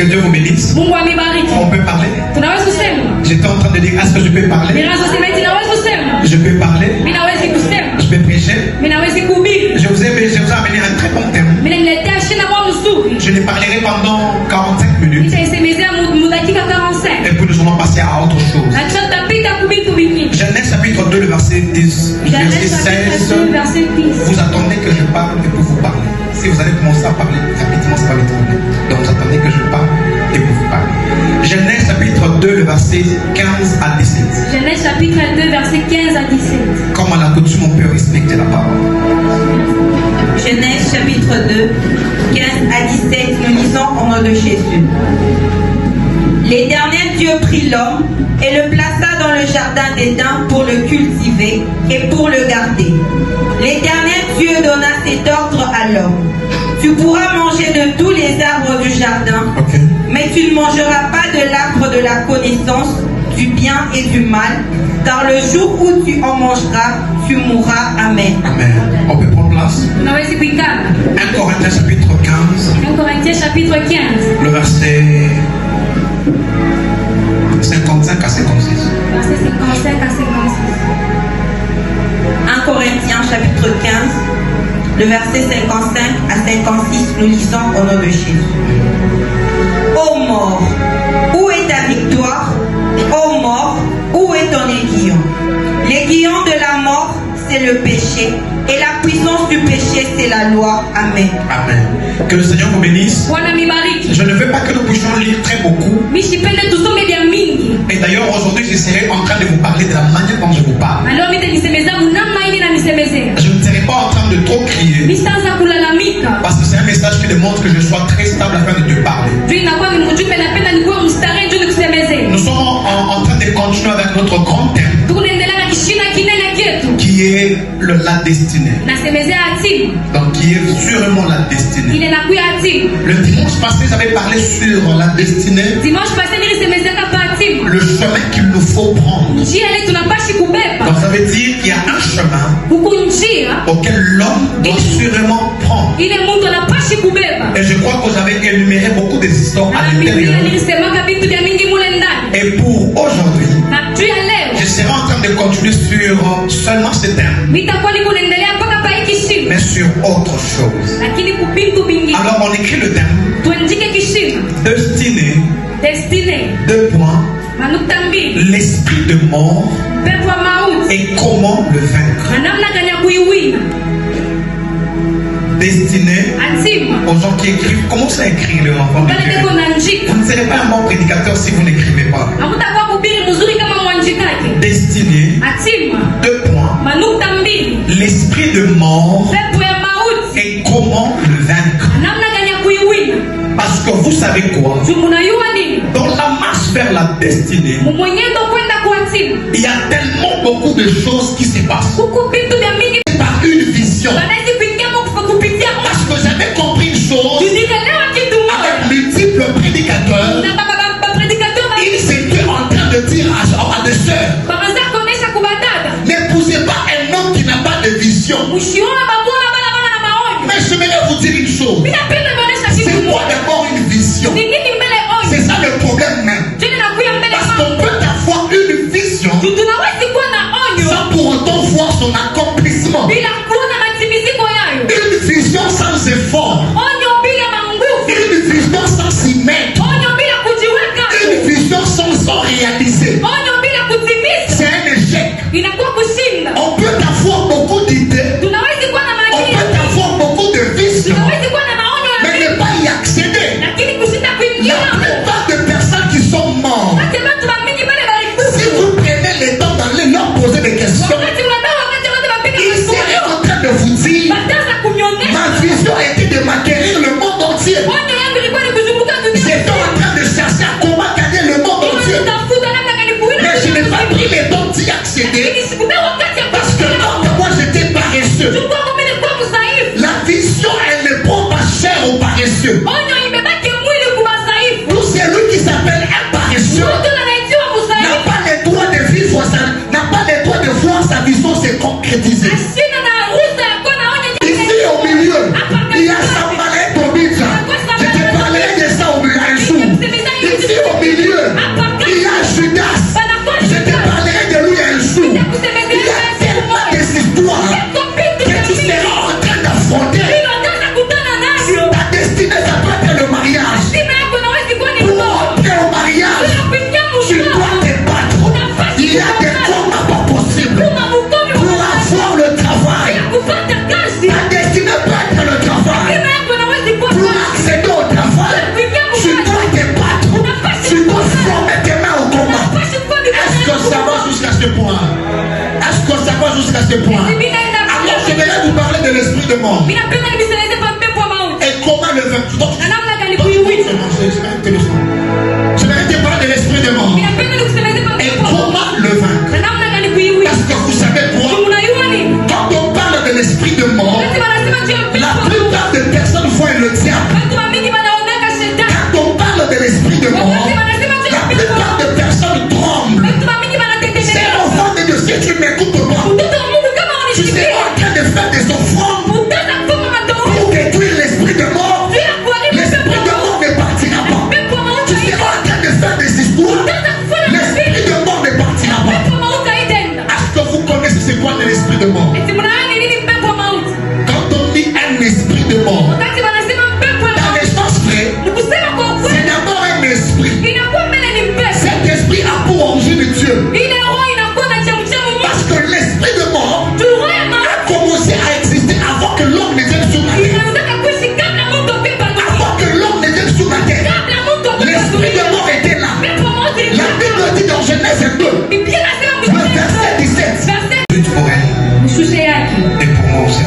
Que Dieu vous bénisse. Mungu amibariki. On peut parler. Tunaweza kusema. J'étais en train de dire, est-ce que je peux parler? Ninazosema eti naweza kusema. Je peux parler. Mimi naweza kusema. Je peux prêcher. Mimi naweza kuhubiri. Je vous ai amené un très bon thème. Mimi niletea shina kwa mzuri. Je ne parlerai pendant 45 minutes. Nitaisemezea mudakika 45. Et puis nous allons passer à autre chose. Na kisha tutapita kubitu vingine. Genèse chapitre 2, le verset 10. Verset 16. Verset 10. Vous attendez que je parle et puis vous parlez. Si vous allez commencer à parler rapidement, ça va être trop bien. Donc vous attendez que je parle et puis vous parlez. Genèse chapitre 2, le verset 15 à 17. Genèse chapitre 2, verset 15 à 17. Comme à la coutume, on peut respecter la parole. Genèse chapitre 2, 15 à 17, nous lisons au nom de Jésus. L'Éternel Dieu prit l'homme et le plaça dans le jardin d'Éden pour le cultiver et pour le garder. L'Éternel Dieu donna cet ordre à l'homme. Tu pourras manger de tous les arbres du jardin, mais tu ne mangeras pas de l'arbre de la connaissance du bien et du mal, car le jour où tu en mangeras, tu mourras. Amen. Amen. On peut prendre place. 1 Corinthiens chapitre 15. 1 Corinthiens chapitre 15. Le verset 55 à 56. Verset 55 à 56. 1 Corinthiens chapitre 15, le verset 55 à 56, nous lisons au nom de Jésus. Ô mort, où est ta victoire? Ô mort, où est ton aiguillon? L'aiguillon de la mort, c'est le péché, et la puissance du péché, c'est la loi. Amen. Amen. Que le Seigneur vous bénisse. Je ne veux pas que nous puissions lire très beaucoup. Et d'ailleurs, aujourd'hui, je serai en train de vous parler de la manière dont je vous parle. Je ne serai pas en train de trop crier. Parce que c'est un message qui démontre que je sois très stable afin de te parler. Nous sommes en train de continuer avec notre grand thème qui est la destinée. Donc qui est sûrement la destinée. Le dimanche passé, j'avais parlé sur la destinée. Le chemin qu'il nous faut prendre. Donc ça veut dire qu'il y a un chemin auquel l'homme doit sûrement prendre. Et je crois que vous avez énuméré beaucoup des histoires à l'intérieur. Et pour aujourd'hui, je serai en train de continuer sur seulement ce thème, mais sur autre chose. Alors on écrit le thème destinée. 2 points. L'esprit de mort et comment le vaincre. Destiné aux gens qui écrivent. Comment ça écrit le enfant de Dieu? Vous ne serez pas un bon prédicateur si vous n'écrivez pas. Destiné. 2 points. L'esprit de mort et comment le vaincre. Parce que vous savez quoi? Dans la marche vers la destinée, il y a tellement beaucoup de choses qui se passent. Par une vision. Parce que j'avais compris une chose avec multiples prédicateurs. Ils étaient en train de dire à des sœurs: n'épousez pas un homme qui n'a pas de vision. Mais je voulais vous dire une chose. C'est quoi d'abord une vision? C'est ça le problème même. Parce qu'on peut avoir une vision sans pour autant voir son accomplissement. Une vision sans effort. Une vision sans s'y mettre. Une vision sans réaliser. C'est un échec. On peut avoir beaucoup d'idées. On peut avoir beaucoup de visions, mais ne pas y accéder. La plupart des personnes qui sont mortes, si vous prenez le temps d'aller leur poser des questions, ils seraient en train de vous dire: ma vision était de m'acquérir le monde entier. J'étais en train de chercher à comment gagner le monde entier. Mais je n'ai pas pris le temps d'y accéder parce que quand moi j'étais paresseux. La vision, elle ne prend pas cher aux paresseux. Tout celui qui s'appelle un paresseux n'a pas le droit de vivre n'a pas le droit de voir sa vision se concrétiser. Ici au milieu, il y a Sambalé Tobidja. Je te parlerai de ça un jour. mort. Ninapenda nibisemeze kwa pepo wa mauti. Et comment le vaincre? Donc, Na namna gani je kuiwinda? n'arrêtais pas de l'esprit de mort. Ninapenda nikusemeze kwa Et pepo wa mauti. comment le vaincre? Na namna gani kuiwinda? Parce que vous savez quoi? Unajua nini? Quand on parle de l'esprit de mort, Wakati wanasema juu ya pepo la wa mauti. plupart des personnes voient le diable. Watu wa mingi wanaonaka shetani. Quand on parle de l'esprit de mort, la plupart des personnes tremblent. Watu wa mingi wanatetemeka. C'est l'enfant de Dieu. Si tu m'écoutes pas, Mtoto wa Mungu kama tu unisikia. seras en train de faire des offrandes Utaanza kufanya madoa. pour détruire l'esprit de mort. Juu ya kuharibu L'esprit pepo de wa mort mauti. ne partira pas. Pepo wa mauti Tu seras en train de faire des histoires. utaanza kufanya L'esprit de mort ne partira pas. pepo wa mauti haitaenda. Est-ce que vous connaissez c'est quoi l'esprit de mort? Eti mnaani nini pepo wa mauti? Quand on dit un esprit de mort, Wakati wanasema pepo wa dans mauti. le sens vrai, Ni kusema kwa c'est ukweli. d'abord un esprit. Inakuwa mbele ni pepo. Cet esprit a pour origine de Dieu. Ile roho inakuwa na chemchemu Mungu. Parce que l'esprit de mort Tu roho ya a mauti commencé à exister avant que l'homme ne vienne sur la terre. inaanza kuishi kabla Mungu apepa dunia. Avant que l'homme ne vienne sur la terre. Kabla Mungu apepa L'esprit de dunia. mort était là. Pepo wa mauti La Bible dit dans Genèse 2, Biblia inasema le verset 17. verset Pour elle mshushe yake. et pour moi aussi.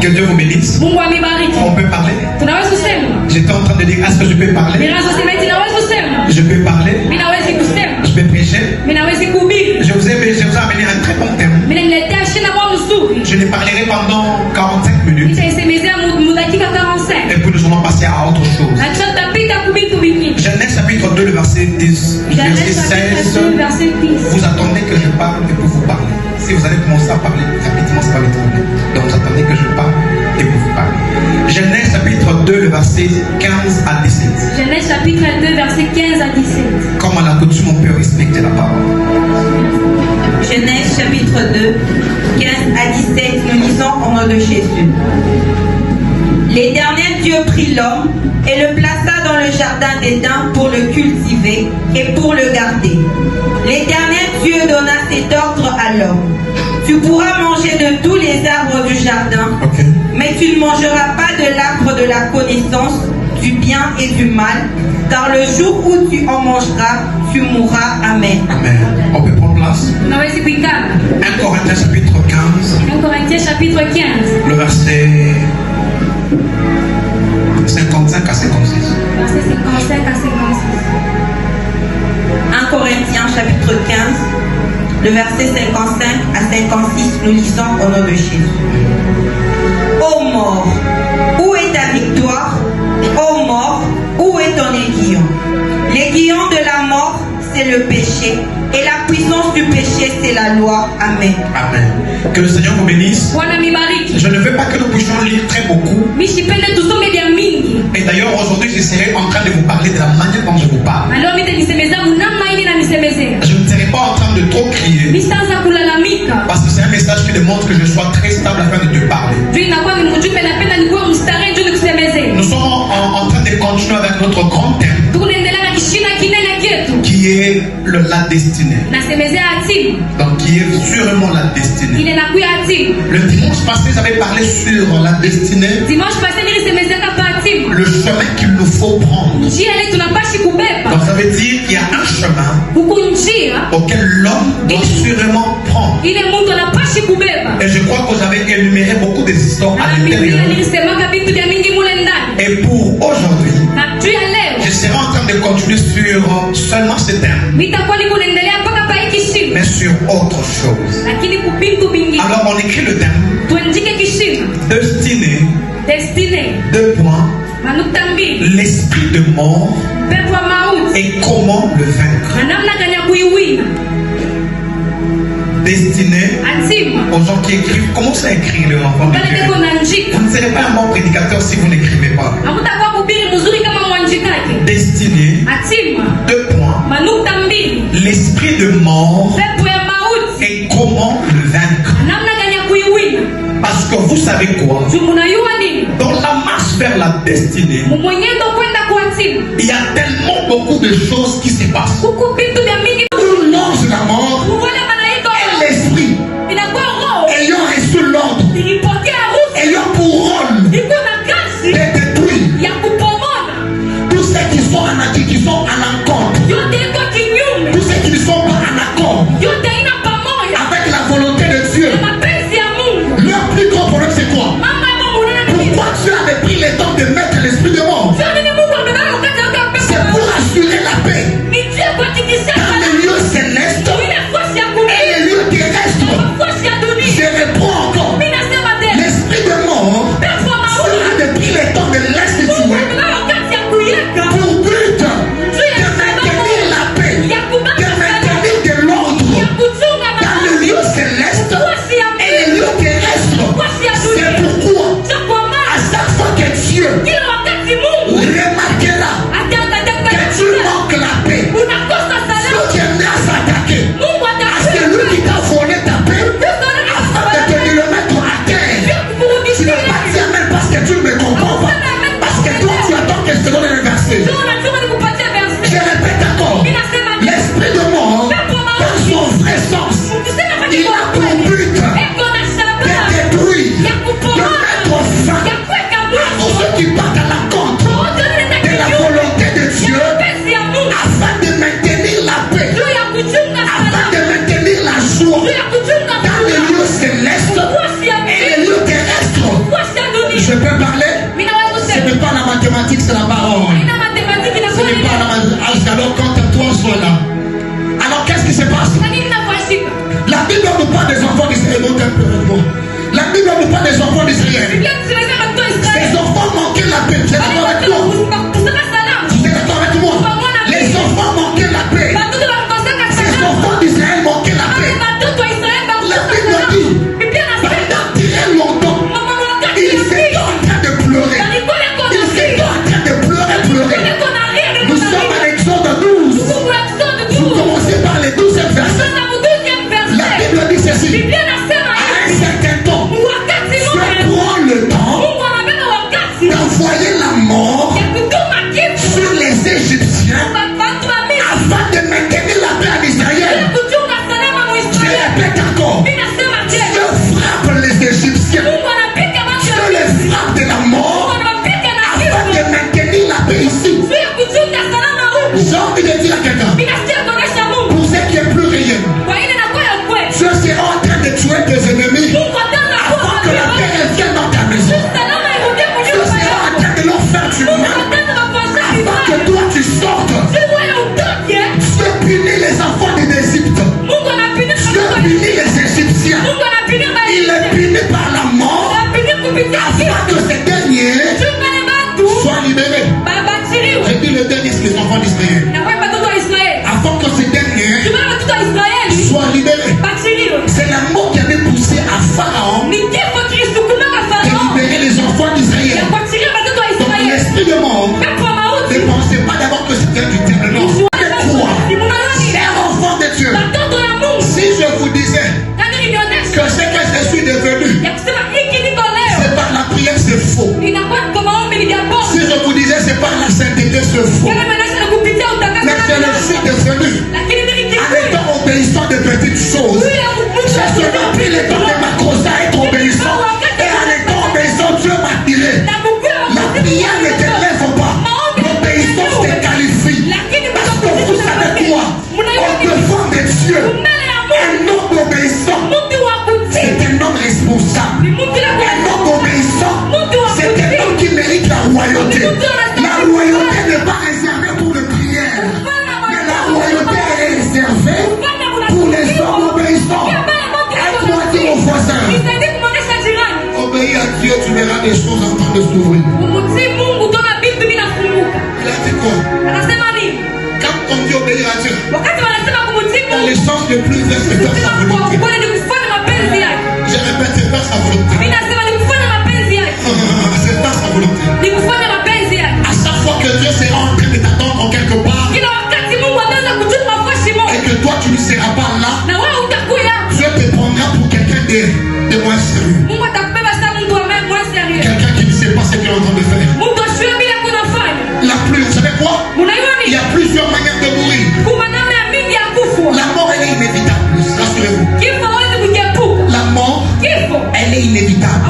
Que Dieu vous bénisse. Mungu amibariki. On peut parler. Tunaweza kusema. J'étais en train de dire, est-ce que je peux parler? Ninaanza kusema eti naweza kusema. Je peux parler. Mimi naweza kusema. Je peux prêcher. Mimi naweza kuhubiri. Je vous ai amené un très bon thème. Mimi niletea shina kwa mzuri. Je ne parlerai pendant 45 minutes Nitaisemezea mudakika 45. et puis nous allons passer à autre chose. Na tutapita kubitu vingine. Genèse chapitre 2, le verset 10, verset Genèse chapitre 16. 2 verset 10. Vous attendez que je parle et puis vous parlez. Si vous allez commencer à parler rapidement, c'est pas le problème. Donc vous attendez que je parle et puis vous parlez. Genèse chapitre 2, le verset 15 à 17. Genèse chapitre 2 verset 15 à 17. Comme à la coutume, on peut respecter la parole. Genèse chapitre 2, 15 à 17, nous lisons au nom de Jésus. L'Éternel Dieu prit l'homme et le plaça dans le jardin d'Éden pour le cultiver et pour le garder. L'Éternel Dieu donna cet ordre à l'homme. Tu pourras manger de tous les arbres du jardin, Ok. mais tu ne mangeras pas de l'arbre de la connaissance du bien et du mal, car le jour où tu en mangeras, tu mourras. Amen. Amen. On peut prendre place. Tunaweza kuikana. 1 Corinthiens chapitre 15, 1 Corinthiens chapitre 15 le verset 55 à 56. verset 55 à 56. 1 Corinthiens chapitre 15, le verset 55 à 56, nous lisons au nom de Jésus. Ô mort, où est ta victoire? Ô mort, où est ton aiguillon? L'aiguillon de la mort, c'est le péché, et la puissance du péché, c'est la loi. Amen. Amen. Que le Seigneur vous bénisse. Bwana mibariki. Je ne veux pas que nous puissions lire très beaucoup. Mishipende tusome vya mingi. Et d'ailleurs, aujourd'hui, je serai en train de vous parler de la manière dont je vous parle. Na leo nitanisemezea namna hili na nisemezea. Je ne serai pas en train de trop crier. Mitaanza kulalamika. Parce que c'est un message qui demande que je sois très stable afin de te parler. Juu inakuwa ni mjumbe napenda nikuwe mstarehe juu nikusemezee. Nous sommes en train de continuer avec notre grand thème Tukunaendelea na kishina kinene kietu. qui est la destinée. Nasemezea hatima. Donc, qui est sûrement la destinée. Ile nakuya hatima. Le dimanche passé, j'avais parlé sur la destinée, Dimanche passé nilisemezea kapa hatima. le chemin qu'il nous faut prendre. Njia ile tunapashi kubeba. Donc, ça veut dire qu'il y a un chemin Huku njia auquel l'homme doit sûrement prendre. ile mtu anapashi kubeba. Et je crois que j'avais énuméré beaucoup des histoires à Na Biblia l'intérieur. nilisemaka vitu vya mingi mule ndani. Et pour aujourd'hui, Na juu ya leo je serai en train de continuer sur seulement ce thème, nitakuwa niko naendelea mpaka pa hiki shina. mais sur autre chose. Lakini kubintu bingi. Alors, on écrit le thème Tuandike kishina. destinée, Destiny. 2 points, Manukta mbili. l'esprit de mort Pepo wa mauti. et comment le vaincre. Na namna gani ya kuiwina. Destinée Hatima. aux gens qui écrivent, commencez à écrire les enfants. Pale teko naandika. Vous ne serez pas un bon prédicateur si vous n'écrivez pas. Hakutakuwa kuhubiri mzuri kama mwanjikake. Destinée, Hatima. 2 points, Manukta mbili. l'esprit de mort Pepo ya mauti. et comment le vaincre. Na namna gani ya kuiwina. Parce que vous savez quoi? Juu munayua nini? Dans la marche vers la destinée, Mumwenyendo kwenda kwa hatima. il y a tellement beaucoup de choses qui se passent. Huku vitu vya mingi. Où lance la mort Wale malaika et l'esprit inakuwa roho. ayant reçu l'ordre, Ilipokea ruhusa. ayant pour rôle Iko na kazi de détruire ya kupomoa. tous ceux qui sont à l'encontre, Yote iko kinyume. tous ceux qui ne sont pas en accord Yote ina pamoja avec la volonté de Dieu. na mapenzi ya Mungu. Leur plus c'est la parole. Haina matematiki Ce inakuwa n'est ni pas la maths. Alors quand toi soit là. Alors qu'est-ce qui se passe? na nini inakuashika? La Bible ne parle pas des enfants d'Israël. Monte un peu avec moi. La Bible ne parle pas des enfants d'Israël. Biblia inasema watoto wa Israeli Ces enfants manquaient la paix. Vous êtes d'accord avec moi? kusema salama. Vous êtes d'accord avec moi? Les enfants manquaient la paix. Watoto wanakosaka Ces salama. enfants d'Israël manquaient la paix. Watoto wa Israeli La wanakosa Bible salama. dit, Biblia inasema pendant très longtemps, mama wakati ils étaient en train de pleurer. walikuwa Ils étaient en train de pleurer. Nous sommes à l'Exode 12. Vous commencez par les 12 versets. La Bible dit ceci. À un certain temps, Dieu prend le temps d'envoyer la mort sur les Égyptiens afin de maintenir la paix en Israël. Je répète encore. Dieu frappe les Égyptiens. Dieu les frappe de la mort afin de maintenir la paix ici. J'ai envie de dire à quelqu'un, pour ce qui est plus réel, Dieu sera en train de tuer tes ennemis avant que la paix revienne dans ta maison. Dieu sera en train de leur faire du mal avant que toi tu sortes. Dieu punit les enfants d'Égypte. Dieu punit les Égyptiens. Il les punit par la mort afin que ces derniers soient libérés. J'ai dit le dernier, c'est les enfants d'Israël. Afin que ces derniers soient libérés. C'est la mort qui avait poussé à Pharaon de libérer les enfants d'Israël. Donc l'esprit de mort ne pensait pas d'abord que c'était du diable. Non. Mais quoi? Chers enfants de Dieu, si je vous disais que ce que je suis devenu, c'est par la prière, c'est faux. Si je vous disais c'est par la sainteté, c'est faux. Mais je le suis devenu en étant obéissant de petites choses. J'ai seulement pris le temps de m'accrocher à être obéissant. Et en étant obéissant, Dieu m'a tiré. La prière ne te lève pas. L'obéissance te qualifie. Parce que vous savez quoi? Au-devant de Dieu, un homme obéissant, c'est un homme responsable. Un homme obéissant, c'est un homme qui mérite la royauté. La royauté n'est pas réservée pour les prières. Mais la royauté est réservée pour les hommes obéissants. Aide-moi à dire aux voisins, obéis à Dieu, tu verras des choses en train de s'ouvrir. Il a dit quoi? Quand on dit obéir à Dieu, dans le sens le plus vrai, c'est faire sa volonté. Je répète, c'est faire sa volonté. C'est faire sa volonté. À chaque fois que Dieu sera en train de t'attendre en quelque part et que toi tu ne seras pas là, Dieu te prendra pour quelqu'un de moins sérieux. Quelqu'un qui ne sait pas ce qu'il est en train de faire. La pluie, vous savez quoi? Il y a plusieurs manières de mourir. La mort, elle est inévitable, rassurez-vous. La mort, elle est inévitable.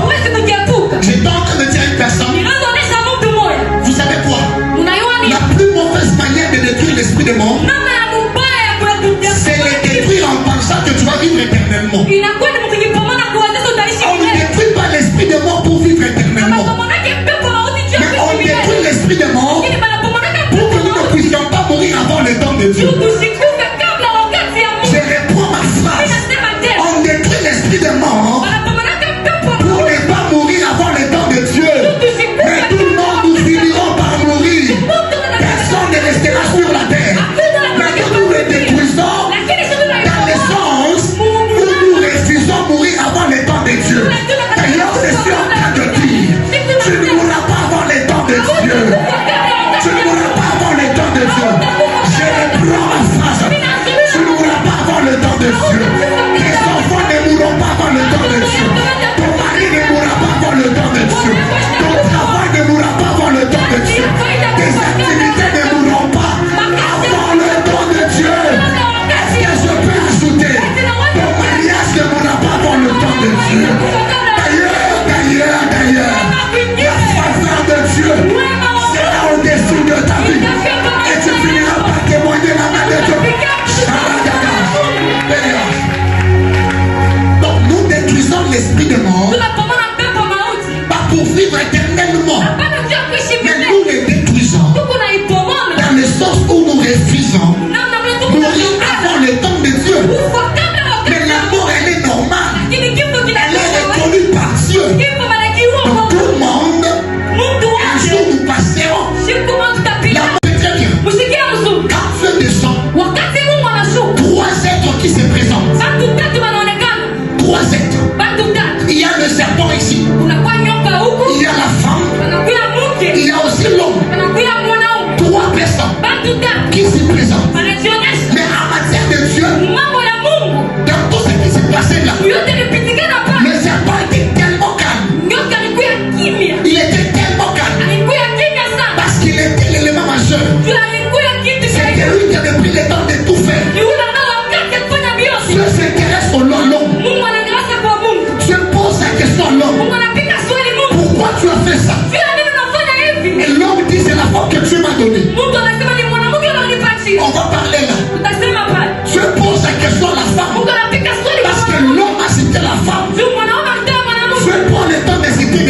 ukionyesha Mais en matière de Dieu, mambo ya Mungu dans tout ce qui s'est passé là, yote ilipitikana pale. le serpent était tellement calme. Nyoka alikuwa kimya, Il était tellement calme alikuwa kimya sana, parce qu'il était l'élément majeur. juu alikuwa kitu cha C'est lui qui avait pris le temps de tout faire. yule ndio wakati ya kufanya vyote. Dieu s'intéresse au l'homme. Mungu anaangalia kwa Mungu, Dieu pose la question à l'homme. Mungu anapiga swali Mungu, Pourquoi tu as fait ça? juu ya nini unafanya hivi? Et l'homme dit c'est la forme que Dieu m'a donnée. Mungu anasema ni mwanamke unanipatia. On va parler là. Utasema pale, Dieu pose la question à la femme. Mungu anapiga swali Parce que kwa Mungu, l'homme a cité la femme. juu mwanaume anataka mwanamke. Dieu prend le temps de citer,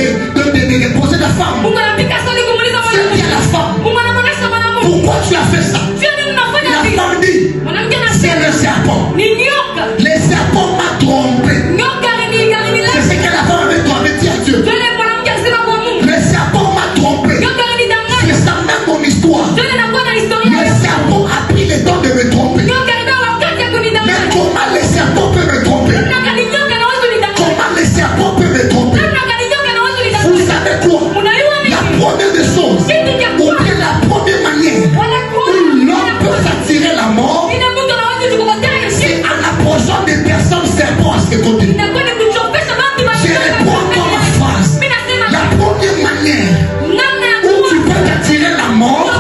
de poser la femme. Mungu anapiga swali kumuuliza Dieu dit à la mwanamke. femme, Mungu anamuuliza mwanamke, pourquoi tu as fait ça? juu ya nini unafanya La hivi? femme dit, Mwanamke c'est anasema le serpent. ni nyoka. Le serpent m'a trompé. Nyoka C'est alinidanganya. ce que la femme avait trompé dit à Dieu. Jole mwanamke alisema kwa Mungu, Le serpent m'a trompé. nyoka alinidanganya. C'est ça même mon histoire. Jole nakuwa na Le historia. serpent a pris le temps de me tromper. Nyoka alikuwa wakati ya Mais kunidanganya. comment le serpent peut me tromper? Namna gani nyoka anaweza kunidanganya? Comment le serpent peut me tromper? Namna gani nyoka anaweza Vous kunidanganya? savez quoi? Unajua La nini? première des choses, Kitu cha ou kwanza, bien la première manière où l'homme peut s'attirer la mort, ile mtu anaweza kukukotea c'est shida. en approchant des personnes serpents à ses côtés. Inakuwa ni kuchopesha watu wa Je réponds comme ma phrase. Mimi nasema La première manière namna ya où tu kuwa peux t'attirer la mort,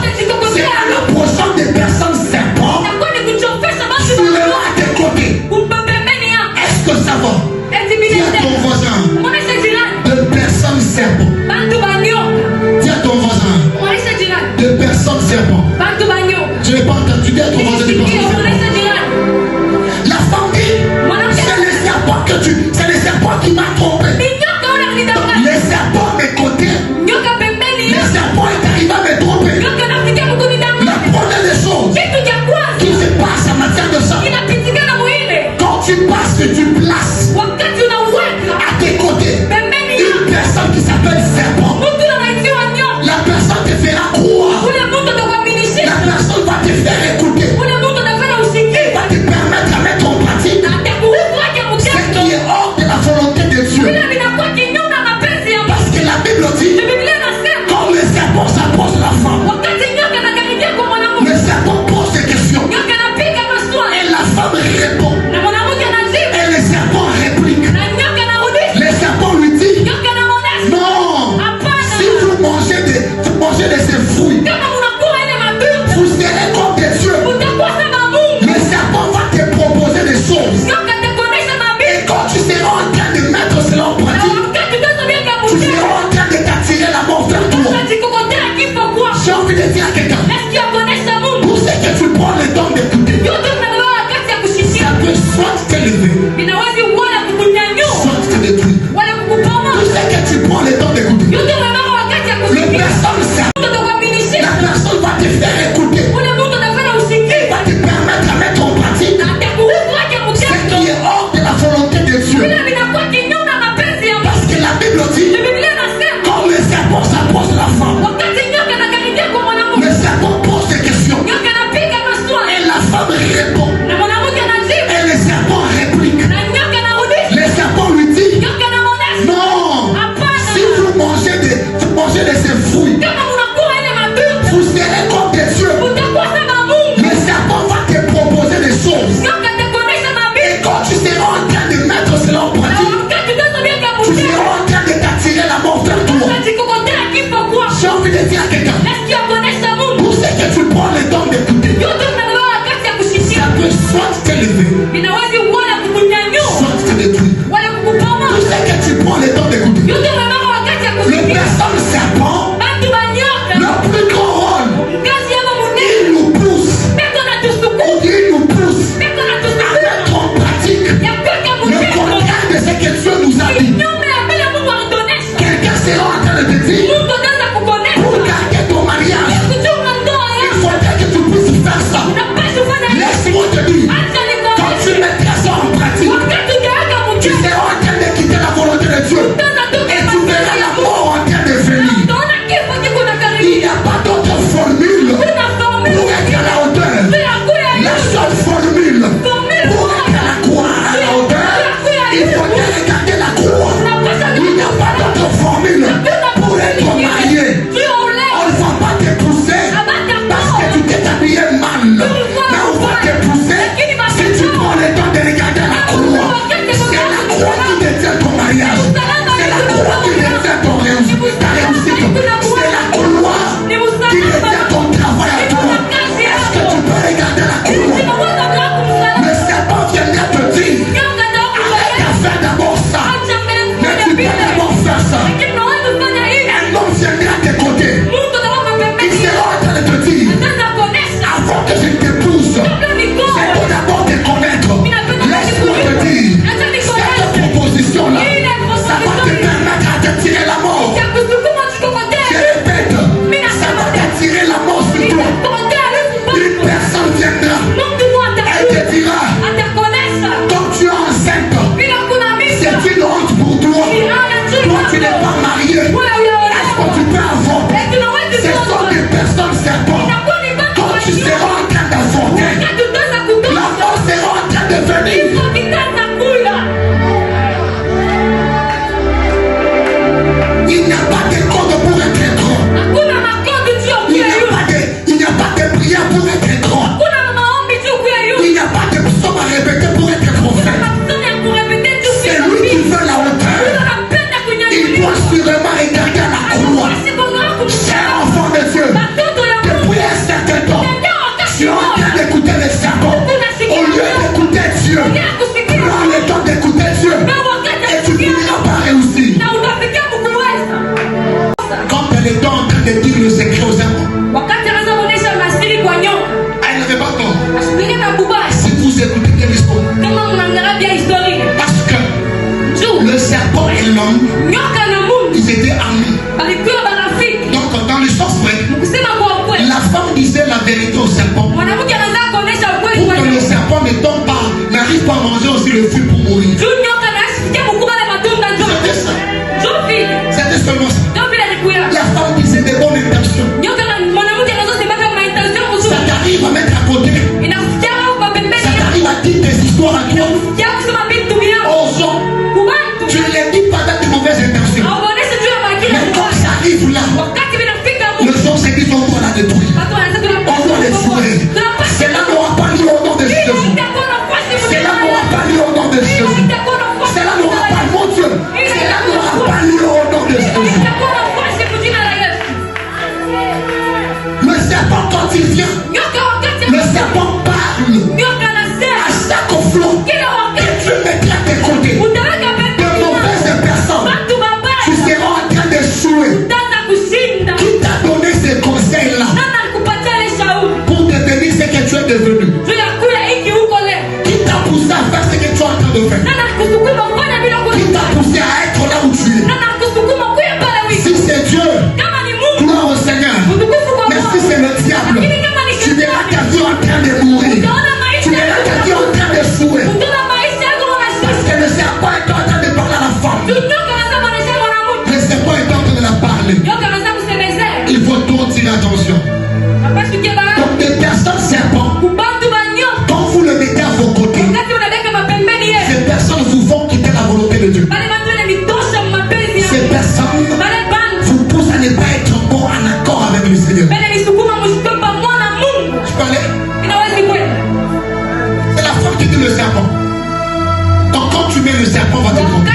c'est en approchant des personnes serpents inakuwa ni kuchopesha watu sur wa le à tes côtés. kumpembeni yako. Est-ce que ça va? Eti Dis bila à ton tena. voisin, Mwanisha jirani. de personnes serpents. Bantu ba nyoka. Dis à ton voisin, Mwanisha jirani. de personnes serpents. Bantu ba nyoka. Je n'ai pas entendu. Dis à ton voisin de Nisikie, personnes serpents. mwanisha jirani. La femme dit, c'est le serpent c'est le serpent qui m'a trompé. Ni nyoka ule alinidanganya. Le serpent mes côtés, Nyoka pembeni le yako. serpent est arrivé à me tromper. Nyoka anafikia La kukunidanganya. première des choses Kitu cha kwanza qui se passe en matière de ça, kinapitikana mwile quand tu passes, que tu places wakati unauweka à tes côtés pembeni une yako. personne qui s'appelle serpent, Mtu anaitiwa nyoka. la personne te fera croire, Ule mtu atakuaminishia. la personne va te faire écouter, Ule mtu atafanya usikie. va te permettre à mettre en pratique Na atakuruhusu aje ce mtendo. qui est hors de la volonté de Dieu. Vile vinakuwa kinyume na mapenzi ya Mungu. Parce que la Bible dit, Biblia inasema quand le serpent s'approche de la femme, wakati nyoka anakaribia kwa mwanamke, le serpent pose des questions nyoka anapiga maswali et la femme répond na mwanamke anajibu et le serpent réplique. na nyoka anarudisha. Le serpent lui dit, Nyoka anamuonesha non, hapana, si vous mangez de ces fruits, kama mnakula ile matunda vous serez comme des dieux. utakuwa kama Mungu. Le serpent va te proposer des choses. Nyoka atakuonesha Et mabibi quand tu seras en train de mettre cela en na pratique, wakati utazomiaka tu mtendo seras en train de t'attirer la mort vers toi. utajikokotea kifo kwako. J'ai envie de dire à quelqu'un, Nasikia kuonesha Mungu pour ce que tu prends le temps d'écouter, yote tunabeba wakati ya kushishia ça peut soit t'élever, vinawezi wala kukunyanyua soit te détruire. wala kukupoma. Pour ce que tu prends le temps d'écouter, Yote tunabeba wakati ya le kushishia personne serpent, mtu atakuaminishia. la personne va te faire écouter, Ule mtu atafanya usikie va te permettre à mettre en pratique na atakuruhusu aje ce mtendo. qui est hors de la volonté de Dieu. Vile vinakuwa kinyume na mapenzi ya Mungu. Parce que la Bible dit, Biblia inasema quand le serpent s'approche de la femme, wakati nyoka anakaribia kwa mwanamke, le serpent pose des questions nyoka anapiga maswali et la femme répond na mwanamke anajibu et le serpent réplique. na nyoka anarudisha. Le serpent lui dit, Nyoka anamuonesha non, si hapana, vous mangez de ces fruits, kama unakula ile matunda vous serez comme des dieux. utakuwa kama Mungu. Le serpent va te proposer des choses. Nyoka atakuonesha Et mabibi quand tu seras en train de mettre cela en na pratique, wakati utazomiaka tu mtendo seras en train de t'attirer la mort vers toi. utajikokotea kifo kwako. J'ai envie de dire à quelqu'un, Nasikia kuonesha Mungu pour ce que tu prends le temps d'écouter, yote tunabeba wakati ya kushishia ça peut soit t'élever, vinawezi wala kukunyanyua soit te détruire. wala kukupoma. Pour ce que tu prends le temps d'écouter, Yote tunabeba wakati ya le kushishia personne serpent, bantu ba nyoka leur plus grand rôle, kazi yabo munene il nous pousse, peko natusukuma il nous pousse peko à natusukuma mettre en pratique ya kweka le mtendo contraire de ce que Dieu nous a dit. kinyume ya vile Mungu alituonesha. Quelqu'un sera en train de te dire, Mungu anaweza pour kukuonesha garder ton mariage, kuchunga ndoa il yako. faudrait que tu puisses faire ça. Unapaswa kufanya hivi. Laisse-moi te dire, Acha quand tu nikuoneshe mettras ça en pratique, wakati utaweka tu mtendo seras en train de quitter la volonté de Dieu. utatoka Et tu verras la mort en train de venir. utaona kifo kiko na Il karibia. n'y a pas d'autre formule Kuna formula pour être à la hauteur. bila kuya La seule formule pour être à la croix, à la hauteur, il faut regarder la croix. Il n'y a pas d'autre formule pour être durement regardé à la couloir. Cher enfant de Dieu, depuis un certain temps, tu es en train d'écouter les sermons. Au lieu d'écouter Dieu, prends le temps d'écouter Dieu. Et tu finiras par réussir. Quand elle était en train de dire le secret aux amants, elle n'avait pas tort. Si vous écoutez bien l'histoire, parce que le serpent et l'homme, ils étaient amis. Donc dans le sens vrai, la femme disait la vérité au serpent. Pour que le serpent ne tombe pas, n'arrive pas à manger aussi le fruit pour mourir. C'était seulement ça. La femme disait des bonnes intentions. Ça t'arrive à mettre à côté. Ça t'arrive à dire des histoires à toi. Aux gens. Tu ne les dis pas dans de mauvaises intentions. Mais quand ça arrive là, le gens se disent on doit la détruire. On doit les tuer. C'est là n'aura pas lieu au nom de Jésus. C'est là n'aura pas lieu au nom de Jésus. C'est là n'aura pas, mon Dieu. C'est là n'aura pas lieu au nom de Jésus. Le serpent quand il vient, le serpent parle à chaque flot. Et tu mettras à tes côtés de mauvaises personnes. Tu seras en train de jouer. Qui t'a donné ces conseils-là pour devenir ce que tu es devenu? Qui t'a poussé à faire ce que tu es en train de faire? Qui t'a poussé à être là où tu es? Si c'est Dieu, gloire au Seigneur. Mais si c'est le diable, tu verras ta vie en train de mourir. Tu verras ta vie en train de souffrir. Parce que le serpent est en train de parler à la femme. Le serpent est en train de la parler. Il faut trop tirer attention. Donc des personnes serpents, quand vous le mettez à vos côtés, ces personnes vous font quitter la volonté de Dieu. Ces personnes vous poussent à ne pas être bon en accord avec le Seigneur. Je parlais. C'est la femme qui dit le serpent. Donc quand tu mets le serpent, va te prendre.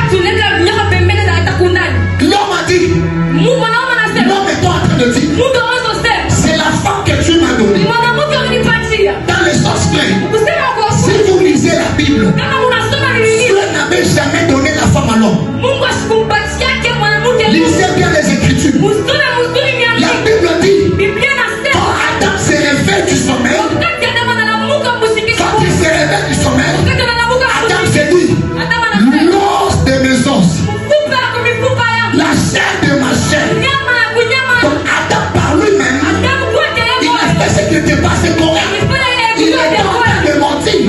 L'homme a dit. L'homme est en train de dire. C'est la femme que tu m'as donnée. Dans le sens plein. Si vous lisez la Bible, Dieu n'avait jamais donné la femme à l'homme. Lisez bien les Écritures. La Bible dit, quand Adam s'est réveillé du sommeil, quand il s'est réveillé du sommeil, Adam s'est dit, l'os de mes os, la chair de ma chair. Donc Adam par lui-même, il a fait ce qui n'était pas assez correct. Il est en train de mentir.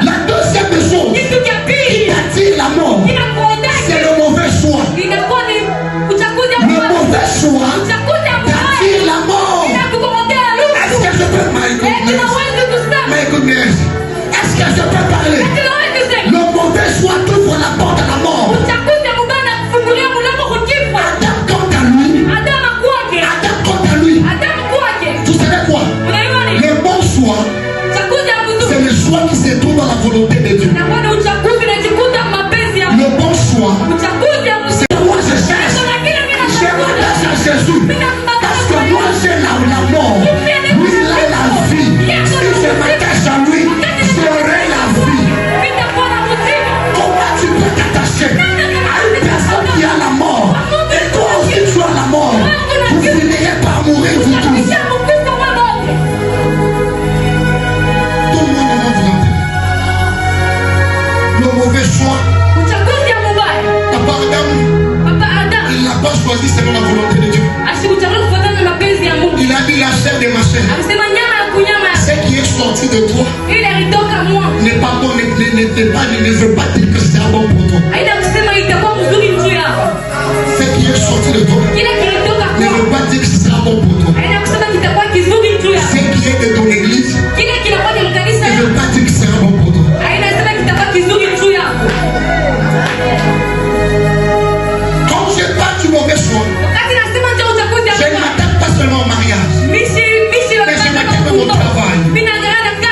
La deuxième chose qui attire la mort, c'est le mauvais choix. Le mauvais choix attire la mort. Est-ce que je peux my goodness? Est-ce que je peux parler? Le mauvais choix t'ouvre la porte à la mort. Adam quant à lui, vous savez quoi? Le bon choix, c'est le choix qui se trouve dans la volonté de Dieu. Le bon choix, c'est moi je cherche. Je m'attache à Jésus. Parce que moi j'ai la mort. Lui il a la vie. Si je m'attache à lui, j'aurai la vie. Comment tu peux t'attacher à une personne qui a la mort? Et toi aussi tu as la mort. Vous finirez par mourir vous tous. Tout le monde va vous entendre. Le mauvais choix. Papa Adam, il n'a pas choisi selon la volonté de Dieu. Il a dit la chair de ma chair. Ce qui est sorti de toi n'est pas bon, ne veut pas dire que c'est bon pour toi. Ce qui est sorti de toi ne veut pas dire que ce sera bon pour toi. Ce qui est de ton église ne veut pas dire que ce sera bon pour toi. Quand je parle du mauvais choix, je ne m'attaque pas seulement au mariage, mais je m'attaque même au travail.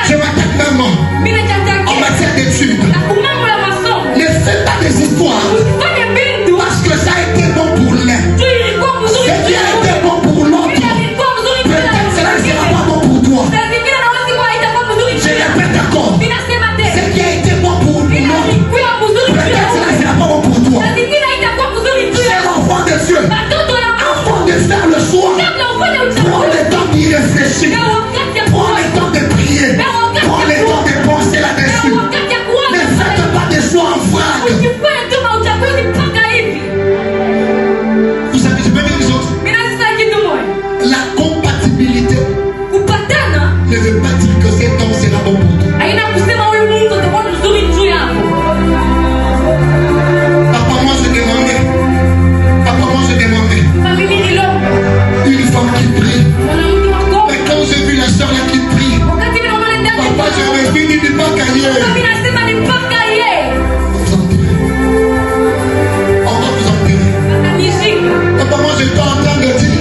Je m'attaque même en matière d'études. Ne fais pas des histoires parce que ça a été bon enfant de Dieu, avant de faire le choix, prends le temps d'y réfléchir, prends le temps de prier, prends le temps de penser là-dessus. Ne faites pas des choix en vrac. Vous savez, je peux dire une chose. La compatibilité ne veut pas dire que cet homme sera bon pour toi. Papa, moi je demandais une femme qui prie. Mais quand j'ai vu la soeur là qui prie, papa, j'aurais fini de pas cahier. On va vous enterrer. Papa, moi je suis en train de dire,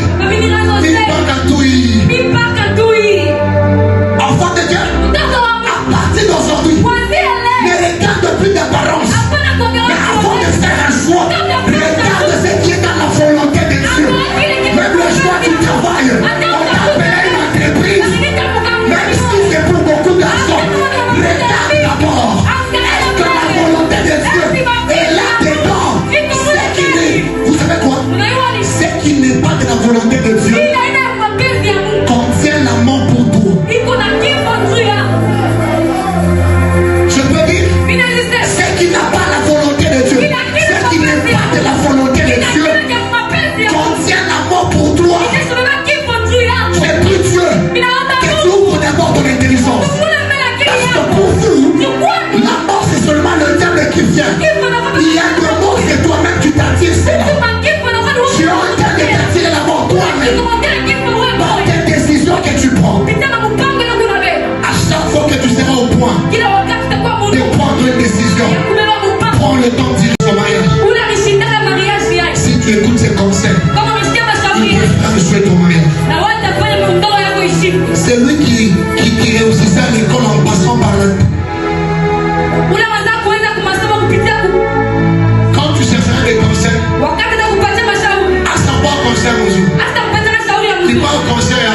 enfant de Dieu, à partir d'aujourd'hui, ne regarde plus d'apparence. Mais avant de faire un choix, regarde ce qui est dans la volonté de Dieu. Même le choix du travail, on t'appelle une entreprise. Même si c'est pour beaucoup d'argent, regarde d'abord. Est-ce que la volonté de Dieu est là-dedans? Ce qui n'est, vous savez quoi? Ce qui n'est pas de la volonté de Dieu contient la mort pour toi. Je peux dire, ce qui n'a pas la volonté de Dieu, ce qui n'est pas de la volonté de Dieu, contient la mort pour toi. C'est plus Dieu que tu ouvres d'abord ton intelligence. Parce que pour vous, la mort c'est seulement le diable qui vient. Il y a de mort, c'est toi-même qui t'attires cela. Tu es en train de t'attirer la mort toi-même par tes décisions que tu prends. À chaque fois que tu seras au point de prendre une décision, prends le temps de dire ton mariage. Si tu écoutes ces conseils, il ne pas jouer ton mariage. C'est lui qui réussissait à l'école en passant par là. Quand tu chercheras des conseils, à savoir conseil aux autres. Tu pas au conseil à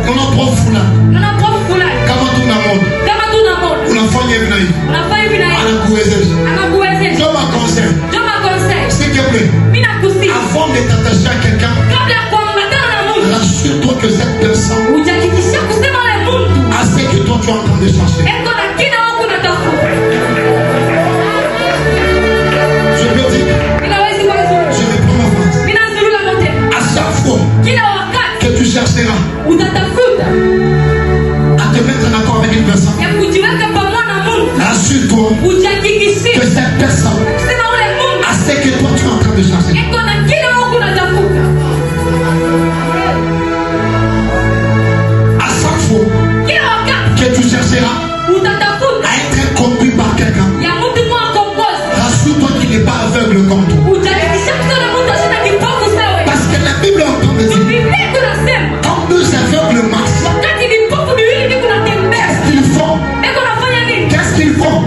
ton prof là. Comment tu n'as unafanya hivi na hivi, anakuwezesha. Ndio conseil. S'il te plaît, avant de t'attacher à quelqu'un, rassure-toi que cette personne a ce que toi tu es en train de chercher. Je peux dire, je vais prendre ma phrase. À chaque fois que tu chercheras à te mettre en accord avec une personne, rassure-toi que cette personne a ce que toi tu es en train de chercher. À chaque fois que tu chercheras à être conduit par quelqu'un, rassure-toi qu'il n'est pas aveugle comme toi. Parce que la Bible entend me dire, comme deux aveugles marchent, qu'est-ce qu'ils font?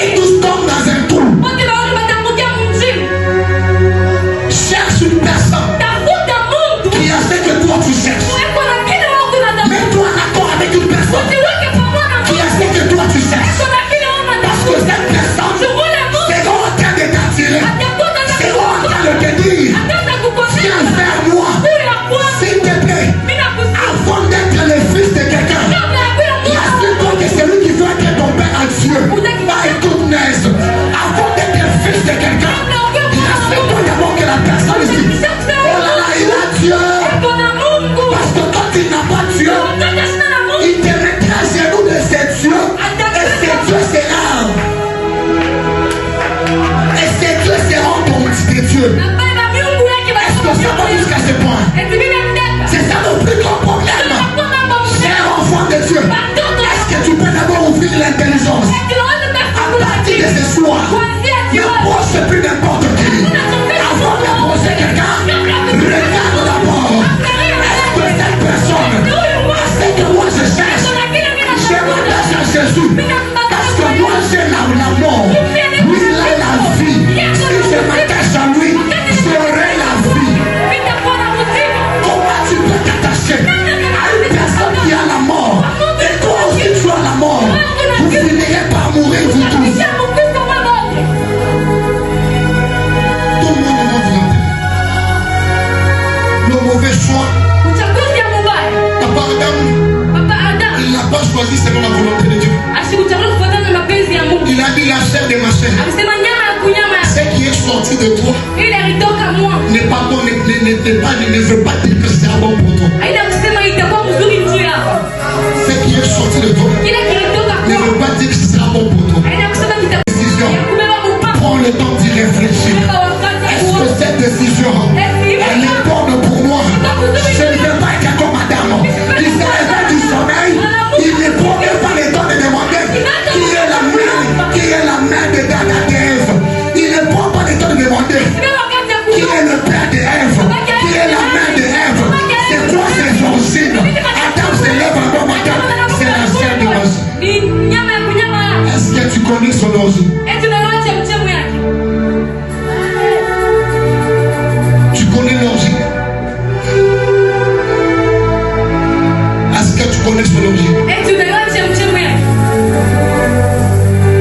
Ils tous tombent dans un trou. Cherche une personne qui a ce que toi tu cherches. Mets-toi en accord avec une personne qui a ce que toi tu cherches. Parce que cette personne, c'est en train de t'attirer. C'est en train de te dire, viens vers moi. S'il te plaît, avant d'être le fils de quelqu'un, rassure-toi que c'est lui qui veut être ton père à Dieu. Écoute, Nez, avant d'être le fils de quelqu'un, rassure-toi d'abord que la personne ici, oh là là, il a Dieu. Parce que quand il n'a pas Dieu, il te mettra à genoux de ses dieux. Et ces dieux seront. Et ces dieux seront ton petit Dieu. Est-ce que ça va jusqu'à ce point? C'est ça le plus grand problème. Cher enfant de Dieu, est-ce que tu peux d'abord ouvrir l'intelligence? À partir de ce soir, n'approche plus n'importe qui. Avant d'approcher quelqu'un, regarde d'abord. Est-ce que cette personne a ce que moi je cherche? Je m'attache à Jésus. Parce que moi j'ai la mort. Lui il a la vie. Si je m'attache à lui, j'aurai la vie. Comment tu peux t'attacher à une personne qui a la mort? Et toi aussi tu as la mort. Vous finirez par mourir vous tous. de toi ile alitoka mwangu n'est pas bon, ne veut pas dire que c'est bon pour toi. haina kusema itakuwa mzuri juu yako. Ce qui est sorti de toi Kile kilitoka ne kwako veut pas dire que ce sera bon pour toi. haina kusema kitakuwa Décision. kubeba mpango. Prends le temps d'y réfléchir. Weka wakati wa Est-ce que kuomba. cette décision, elle est bonne pour moi? Je ne veux pas être comme madame qui s'est levée du sommeil. Il ne prenait pas le temps de demander qui est la mère de Ève. Il ne prend pas le temps de demander Kubeba wakati wa qui kuomba. est le père de Ève, qui est la mère de Ève. C'est quoi ces origines? Adam se lève en bon matin, c'est la chair de Moïse. Ni nyama ya kunyama. Est-ce que tu connais son origine? Eti unaona chemchemu yake. Tu connais l'origine? Est-ce que tu connais son origine? Eti unaona chemchemu yake.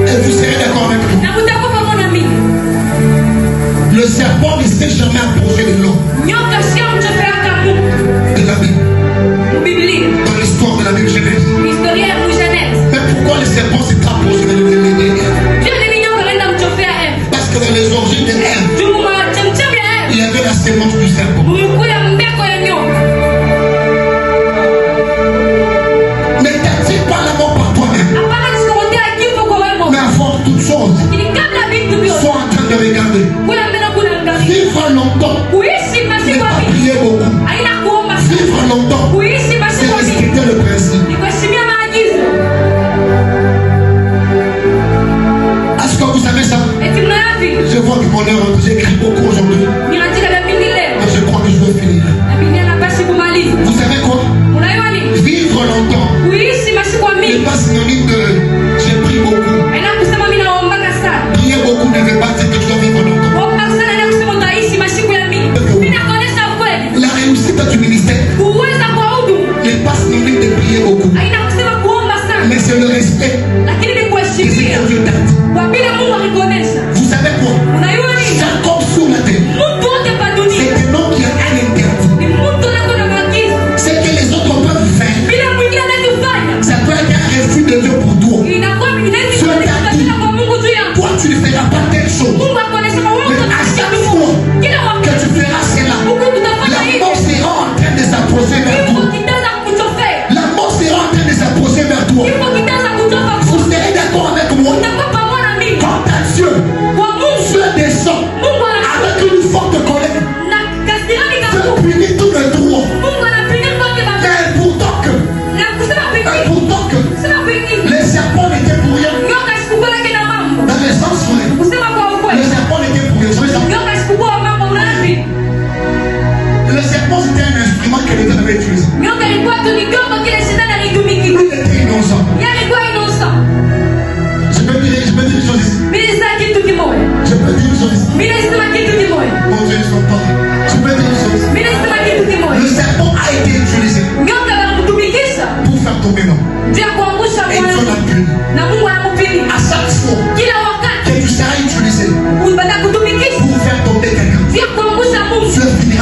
Et vous serez d'accord avec moi? Na mtakuwa pamoja na mimi. Le serpent ne s'est jamais approché de l'homme Nyoka sio mtoto wake Mungu. de la Bible, Biblia. dans l'histoire de la Bible Genèse. Historia ya Genèse. Mais pourquoi le serpent s'est approché de l'homme? Ndio nini nyoka anaenda mchofea Eve? Parce que dans les origines de Ève, Juu mwa chemchemu ya il y Eve. avait la sémence du serpent. Mulikuwa mbeko ya nyoka. Ne t'attire pas la mort par toi-même, Hapana tusikongea kifo kwa wewe. mais avant toute chose, Ili kabla vitu vyote. sois en train de regarder. Kuna mbele kuna angalia. Vivre longtemps, Kuishi ne masiku pas mingi. prier beaucoup. Haina kuomba sana. Vivre longtemps, Kuishi c'est masiku mingi. respecter le principe. Ni kuheshimia maagizo. Est-ce que vous savez ça? Eti mnayapi? Je vois que mon heure, j'ai écrit beaucoup aujourd'hui. Ninaandika Biblia leo. Mais je crois que je vais finir. Na Biblia napasi kumaliza. Vous savez quoi? Unaiona nini? Vivre longtemps Kuishi masiku n'est mingi. pas synonyme de j'ai pris beaucoup. Haina kusema mimi naombaga sana. Prier beaucoup ne veut pas dire que tu dois vivre longtemps. Kuomba sana haina kusema utaishi masiku ya mingi. Mimi nakuonesha ukweli. La réussite du ministère Kuweza kwa huduma n'est pas synonyme de prier beaucoup. haina kusema kuomba sana. Mais c'est le respect Lakini ni de ce kuheshimia. que Dieu t'a dit. Kwa vile Mungu alikuonesha. Vous savez quoi? Unaiona nini? Chaque homme sur la terre, Mtu wote pa dunia c'est un homme qui a un interdit. ni mtu anako na maagizo. Ce que les autres peuvent faire, Bila mwingine anayefanya. ça peut être un refus de Dieu pour toi. Inakuwa inaweza kuonekana kwa Mungu juu yako. Toi, tu ne feras pas telle chose. Mungu akuonesha kwa wewe Mais à utasikia chaque Mungu. fois Kila que wakati tu feras cela, Mungu tutafanya la hivi. mort sera en train de s'approcher vers Kifo toi. kitaanza kukuchofea. La mort sera en train de s'approcher vers toi. Kifo kitaanza kuchoka. Vous serez d'accord avec moi? Utakuwa pamoja na mimi. Quand à Dieu, Kwa Mungu. Dieu descend Mungu anasema avec une forte colère, na kasirani Dieu kama punit tout le droit. Mungu anapiga kote baba. Mais pourtant que, Na kusema kwingi. Kusema kwingi. les serpents n'étaient pour rien, Nyoka sikukua yake na mambo. dans le sens vrai, Kusema kwa les ukweli. serpents n'étaient pour rien. Vous savez ça? Nyoka sikukua mambo unapi. Le serpent c'était un instrument que les hommes avaient utilisé. Nyoka ilikuwa tu ni vyombo kile shetani alitumiki. Il était innocent. Yeye alikuwa innocent. Je peux dire une chose ici. Mimi sasa kitu kimoja. Je peux dire une chose ici. Mimi nasema kitu kimoja. Mon Dieu, ils sont pas. Je peux dire une chose. Mimi nasema kitu Le kimoja. serpent a été utilisé Nyoka anamtumikisha pour faire tomber l'homme. ndio ya kuangusha Et Dieu mwana. l'a puni. Na Mungu anampili. À chaque fois Kila wakati que tu seras utilisé unataka kutumikisha pour faire tomber quelqu'un, ndio ya kuangusha Mungu. Dieu finira